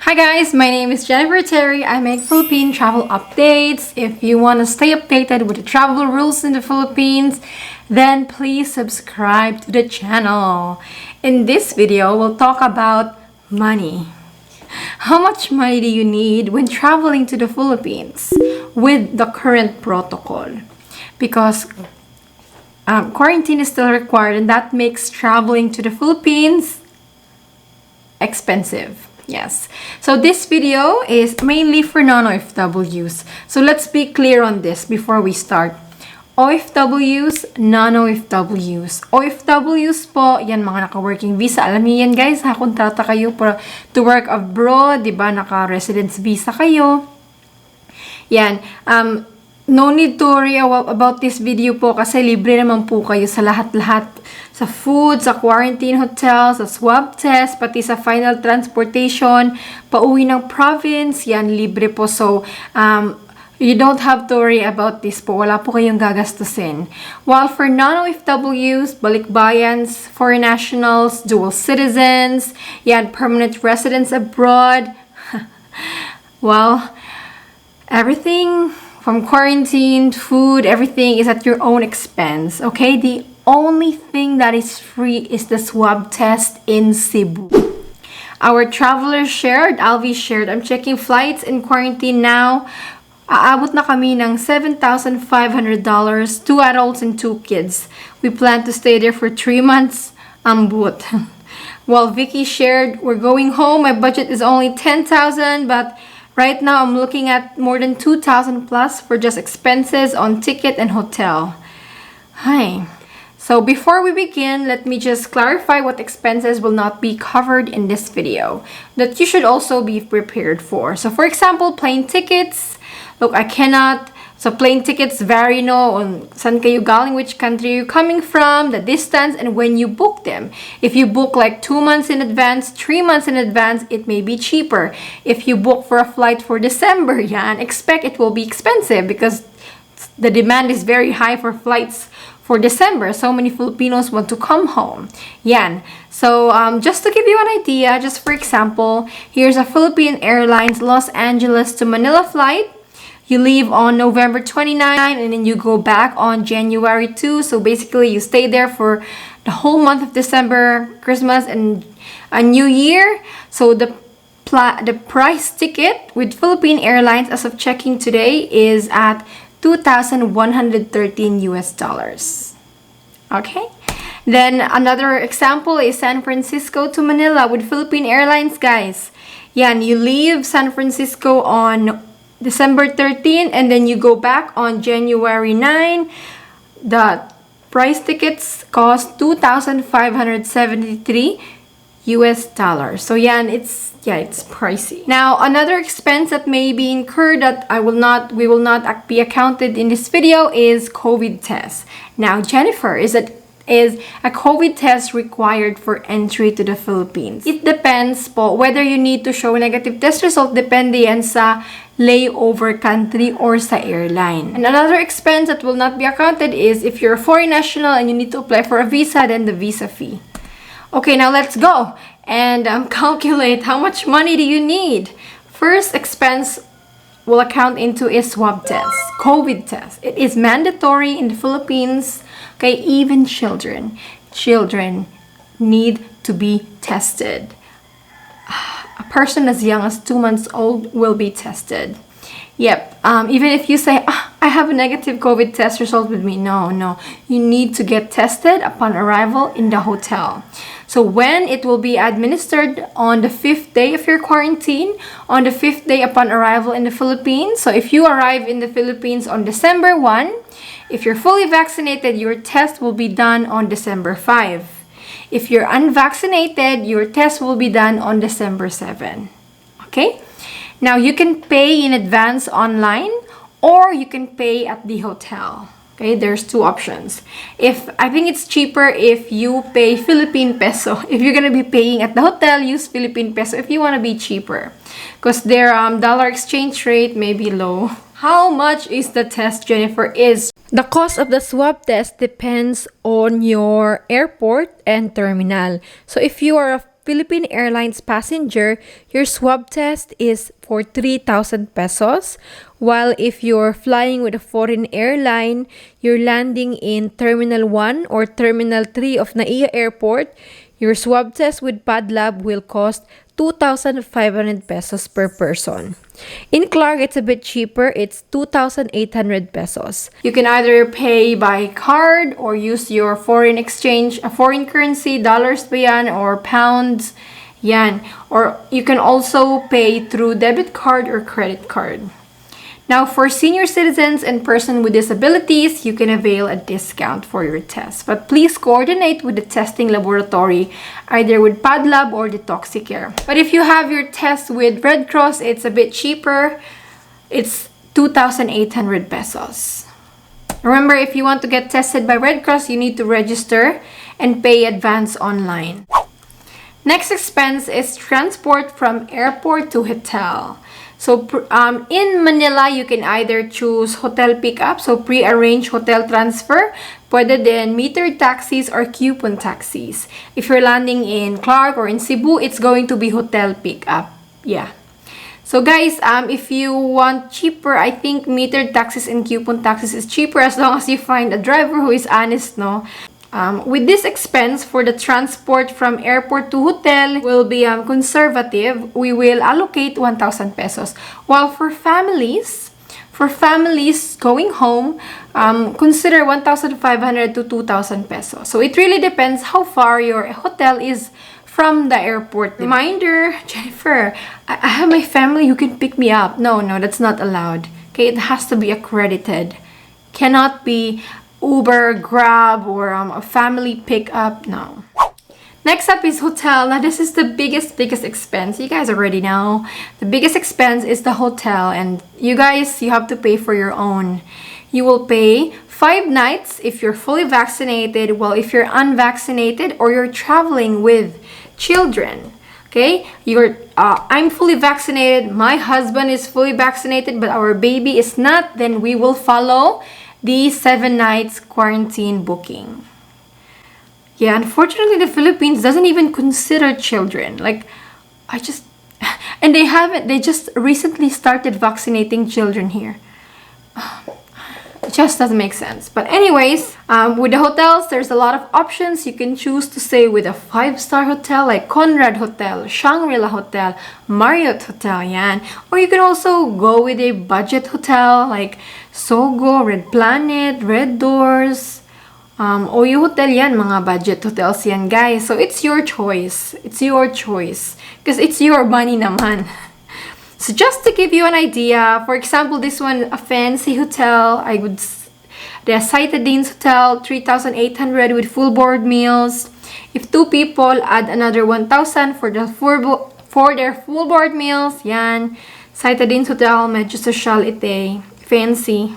Hi guys, my name is Jennifer Terri. I make Philippine travel updates. If you want to stay updated with the travel rules in the Philippines, then please subscribe to the channel. In this video, we'll talk about money. How much money do you need when traveling to the Philippines with the current protocol? Because quarantine is still required, and that makes traveling to the Philippines expensive. Yes. So this video is mainly for non-OFWs. So let's be clear on this before we start. OFWs, non-OFWs. OFWs po, yan mga naka-working visa. Alam niyo yan guys, kontrata kayo to work abroad, di ba? Naka-residence visa kayo. Yan. No need to worry about this video po kasi libre naman po kayo sa lahat-lahat. Sa food, sa quarantine hotel, sa swab test, pati sa final transportation, pauwi ng province, yan, libre po. So, you don't have to worry about this po. Wala po kayong gagastusin. While for non-OFWs, Balikbayans, foreign nationals, dual citizens, yan, permanent residents abroad, well, everything from quarantine, food, everything is at your own expense, okay? The only thing that is free is the swab test in Cebu. Our travelers shared, Alvi shared, I'm checking flights in quarantine now. Aabot na kami ng $7,500, 2 adults and 2 kids. We plan to stay there for 3 months. Ambut. While Vicky shared, we're going home. My budget is only $10,000, but right now I'm looking at more than $2,000 plus for just expenses on ticket and hotel. Hi. So before we begin, let me just clarify what expenses will not be covered in this video that you should also be prepared for. So for example, plane tickets. Look, so plane tickets vary on saan kayo galing, which country you're coming from, the distance, and when you book them. If you book like 2 months in advance, 3 months in advance, it may be cheaper. If you book for a flight for December, expect it will be expensive because the demand is very high for flights for December. So many Filipinos want to come home. Yan. So, just to give you an idea, just for example, here's a Philippine Airlines Los Angeles to Manila flight. You leave on November 29 and then you go back on January 2. So basically, you stay there for the whole month of December, Christmas, and a New Year. So the price ticket with Philippine Airlines as of checking today is at $2,113 US. Okay? Then another example is San Francisco to Manila with Philippine Airlines, guys. Yan, you leave San Francisco on December 13 and then you go back on January 9. The price tickets cost $2,573 US dollars. So yan, it's pricey. Now, another expense that may be incurred that we will not be accounted in this video is COVID test. Now, Jennifer, is a COVID test required for entry to the Philippines? It depends po whether you need to show negative test result, depende yan sa layover country or sa airline. And another expense that will not be accounted is if you're a foreign national and you need to apply for a visa, then the visa fee. Okay, now let's go and calculate how much money do you need. First expense will account into a swab test, COVID test. It is mandatory in the Philippines. Okay, even children need to be tested. A person as young as 2 months old will be tested. Yep. Even if you say, I have a negative COVID test result with me. No. You need to get tested upon arrival in the hotel. So when it will be administered on the 5th day of your quarantine, on the 5th day upon arrival in the Philippines. So if you arrive in the Philippines on December 1, if you're fully vaccinated, your test will be done on December 5. If you're unvaccinated, your test will be done on December 7. Okay? Now, you can pay in advance online or you can pay at the hotel. Okay, there's 2 options. I think it's cheaper if you pay Philippine peso. If you're gonna be paying at the hotel, use Philippine peso if you wanna be cheaper. Because their dollar exchange rate may be low. How much is the test, Jennifer? The cost of the swab test depends on your airport and terminal. So if you are Philippine Airlines passenger, your swab test is for 3,000 pesos. While if you're flying with a foreign airline, you're landing in Terminal 1 or Terminal 3 of NAIA Airport, your swab test with PadLab will cost 2,500 pesos per person. In Clark, it's a bit cheaper. It's 2,800 pesos. You can either pay by card or use your foreign exchange, foreign currency, dollars pa yan, or pounds, yan. Or you can also pay through debit card or credit card. Now, for senior citizens and person with disabilities, you can avail a discount for your test. But please coordinate with the testing laboratory, either with PadLab or Detoxicare. But if you have your test with Red Cross, it's a bit cheaper. It's 2,800 pesos. Remember, if you want to get tested by Red Cross, you need to register and pay advance online. Next expense is transport from airport to hotel. So in Manila, you can either choose hotel pickup, so pre-arranged hotel transfer, pwede din metered taxis or coupon taxis. If you're landing in Clark or in Cebu, it's going to be hotel pickup. Yeah. So guys, if you want cheaper, I think metered taxis and coupon taxis is cheaper as long as you find a driver who is honest, no? With this expense for the transport from airport to hotel will be conservative. We will allocate 1,000 pesos. While for families going home, consider 1,500 to 2,000 pesos. So it really depends how far your hotel is from the airport. Reminder, Jennifer, I have my family who can pick me up. No, that's not allowed. Okay, it has to be accredited. Cannot be Uber, Grab, or a family pickup. No. Next up is hotel. Now this is the biggest expense. You guys already know. The biggest expense is the hotel, and you guys, you have to pay for your own. You will pay 5 nights if you're fully vaccinated. Well, if you're unvaccinated or you're traveling with children. Okay, I'm fully vaccinated. My husband is fully vaccinated, but our baby is not. Then we will follow the 7 nights quarantine booking. Yeah, unfortunately, the Philippines doesn't even consider children. Like, and they just recently started vaccinating children here. It just doesn't make sense. But anyways, with the hotels, there's a lot of options. You can choose to stay with a 5-star hotel like Conrad Hotel, Shangri-La Hotel, Marriott Hotel, yan. Or you can also go with a budget hotel like Sogo, Red Planet, Red Doors, OU Hotel, yan, mga budget hotels yan, guys. So it's your choice. It's your choice. Because it's your money naman. So just to give you an idea, for example, this one, a fancy hotel, the Citadines Hotel, 3,800 with full board meals. If 2 people, add another 1,000 for their full board meals. Yan. Citadines Hotel, medyo social ite, fancy.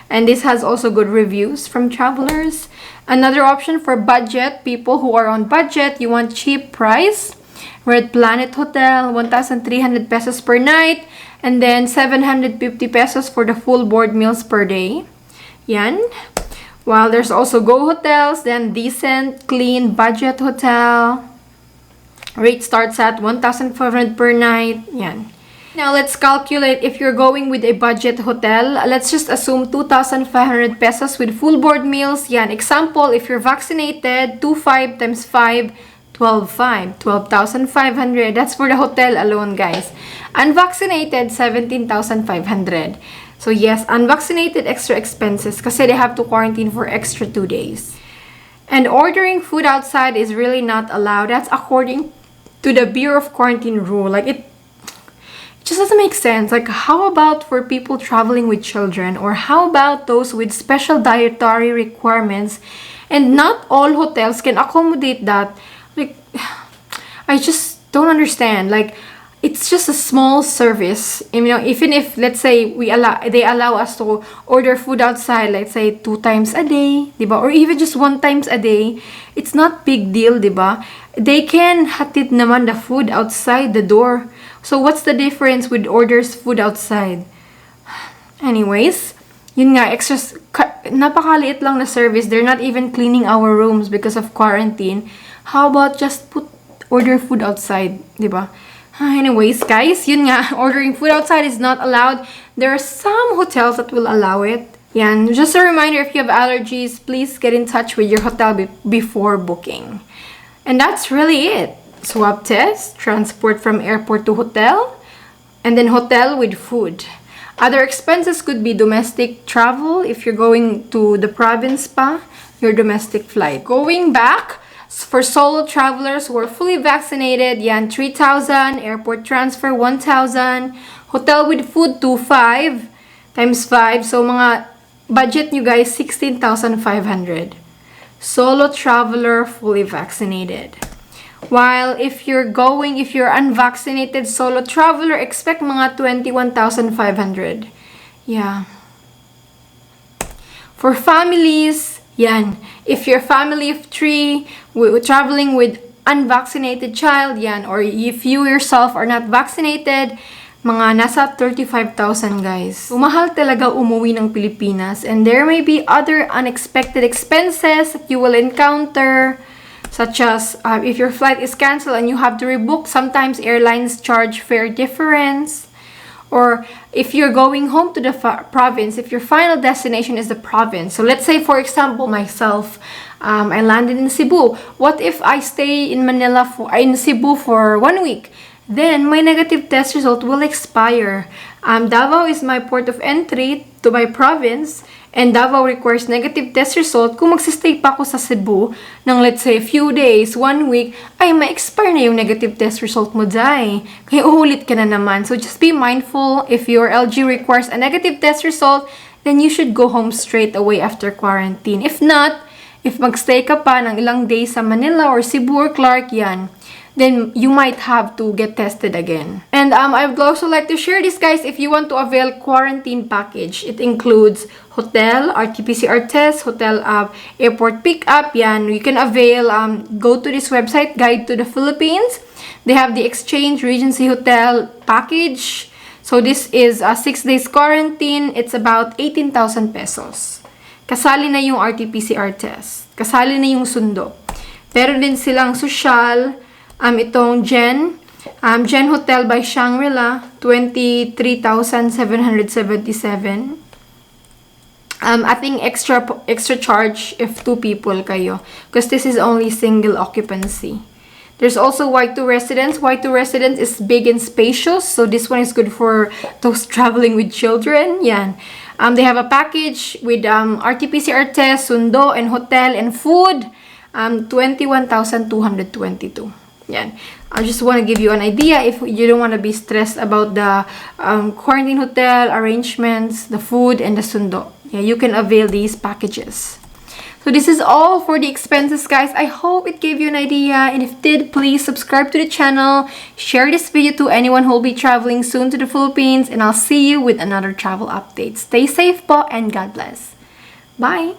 And this has also good reviews from travelers. Another option for budget, people who are on budget, you want cheap price. Red Planet Hotel, 1,300 pesos per night, and then 750 pesos for the full board meals per day. Yan. While there's also Go Hotels, then decent, clean, budget hotel. Rate starts at 1,500 per night. Yan. Now, let's calculate if you're going with a budget hotel. Let's just assume 2,500 pesos with full board meals. Yan. Example, if you're vaccinated, 2,500 times 5, 12,500. 12,500. That's for the hotel alone, guys. Unvaccinated, 17,500. So yes, unvaccinated extra expenses kasi they have to quarantine for extra 2 days. And ordering food outside is really not allowed. That's according to the Bureau of Quarantine rule. Like it just doesn't make sense. Like, how about for people traveling with children, or how about those with special dietary requirements? And not all hotels can accommodate that. Like, I just don't understand. Like, it's just a small service. You know, even if, let's say, they allow us to order food outside, let's say 2 times a day, diba? Or even just 1 times a day, it's not big deal, diba? They can hatid naman the food outside the door. So what's the difference with orders food outside? Anyways, yun nga, extra, napakaliit lang na service. They're not even cleaning our rooms because of quarantine. How about just put order food outside, di ba? Anyways, guys, yun nga, ordering food outside is not allowed. There are some hotels that will allow it. Yan. Just a reminder, if you have allergies, please get in touch with your hotel before booking. And that's really it. Swab test, transport from airport to hotel, and then hotel with food. Other expenses could be domestic travel if you're going to the province pa, your domestic flight. Going back, for solo travelers who are fully vaccinated, yan, 3,000, airport transfer, 1,000, hotel with food, 2,500 times 5. So, mga budget nyo guys, 16,500. Solo traveler, fully vaccinated. While if you're unvaccinated solo traveler, expect mga 21,500. Yeah. For families, yan. If you're a family of 3 traveling with unvaccinated child, yan. Or if you yourself are not vaccinated, mga nasa 35,000 guys. So, mahal talaga umuwi ng Pilipinas. And there may be other unexpected expenses that you will encounter. Such as, if your flight is canceled and you have to rebook, sometimes airlines charge fare difference. Or if you're going home to the province, if your final destination is the province. So let's say, for example, myself, I landed in Cebu. What if I stay in Cebu for 1 week? Then my negative test result will expire. Davao is my port of entry to my province. And Davao requires negative test result. Kung magsistay pa ako sa Cebu ng let's say few days, 1 week, ay ma-expire na yung negative test result mo dahil. Kaya uhulit ka na naman. So just be mindful, if your LG requires a negative test result, then you should go home straight away after quarantine. If not, if magstay ka pa ng ilang days sa Manila or Cebu or Clark, yan, then you might have to get tested again. And I would also like to share this, guys, if you want to avail quarantine package. It includes hotel, RT-PCR test, hotel airport pickup, yan. You can avail, go to this website, Guide to the Philippines. They have the Exchange Regency Hotel package. So this is a 6 days quarantine. It's about 18,000 pesos. Kasali na yung RT-PCR test. Kasali na yung sundo. Pero din silang social, itong Gen Hotel by Shangri-La, 23,777. I think extra charge if 2 people kayo, because this is only single occupancy. There's also Y2 residence. Y2 residence is big and spacious, so this one is good for those traveling with children. Yan. They have a package with RT-PCR test, sundo, and hotel and food. 21,222. Yan. I just want to give you an idea if you don't want to be stressed about the quarantine hotel arrangements, the food, and the sundo. Yeah, you can avail these packages. So this is all for the expenses, guys. I hope it gave you an idea. And if it did, please subscribe to the channel. Share this video to anyone who will be traveling soon to the Philippines. And I'll see you with another travel update. Stay safe po and God bless. Bye!